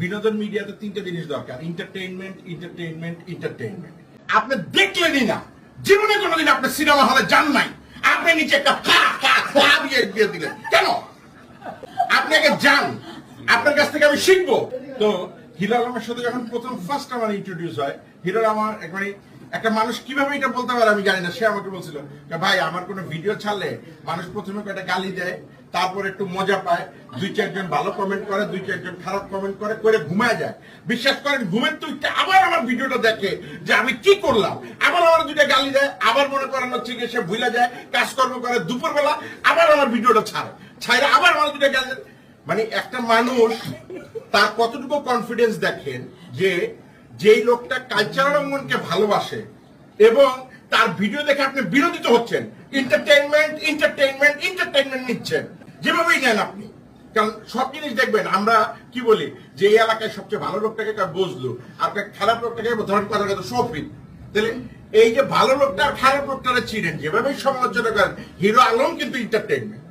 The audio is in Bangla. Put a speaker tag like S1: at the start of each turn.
S1: বিনোদন মিডিয়াতে তিনটা জিনিস দরকার, এন্টারটেইনমেন্ট, এন্টারটেইনমেন্ট, এন্টারটেইনমেন্ট। আপনি দেখলেনই না, জীবনে কোনোদিন আপনি সিনেমা হলে যান নাই, আপনি নিচে একটা দিয়ে দিলেন কেন? আপনাকে যান, আপনার কাছ থেকে আমি শিখবো। তো হিরো আলমের সাথে যখন প্রথম ফার্স্ট আমার ইন্ট্রোডিউস হয়, হিরো আমার একবারে একটা মানুষ কিভাবে এটা বলতে পারে আমি জানি না, সে আমাকে বলছিল ভাই আমার কোনো ভিডিও ছাড়লে মানুষ প্রথমে একটা গালি দেয়, তারপর একটু মজা পায়, দুই চারজন ভালো কমেন্ট করে, দুই চারজন খারাপ কমেন্ট করে, করে ঘুমায় যায়। বিশ্বাস করেন ঘুমের তো আবার আমার ভিডিওটা দেখে যে আমি কি করলাম, আবার আমার দুইটা গালি দেয়, আবার মনে করেন হচ্ছে গিয়ে সে ভুলে যায়, কাজকর্ম করে, দুপুরবেলা আবার আমার ভিডিওটা ছাড়ে আবার আমার দুইটা গালি দেয়। মানে একটা মানুষ তার কতটুকু কনফিডেন্স দেখেন যে যেই লোকটা কালচারাল অঙ্গনকে ভালোবাসে এবং তার ভিডিও দেখে আপনি বিরোধিত হচ্ছেন, এন্টারটেইনমেন্ট এন্টারটেইনমেন্ট এন্টারটেইনমেন্ট নিচ্ছেন, যেভাবেই নেন আপনি। কারণ সব জিনিস দেখবেন আমরা কি বলি যে এই এলাকায় সবচেয়ে ভালো লোকটাকে বুঝলো আর খারাপ লোকটাকে ধরেন কথা কথা সফিক। তাহলে এই যে ভালো লোকটা আর খারাপ লোকটারে চিনেন, যেভাবেই সমালোচনা করেন, হিরো আলম কিন্তু এন্টারটেইনমেন্ট।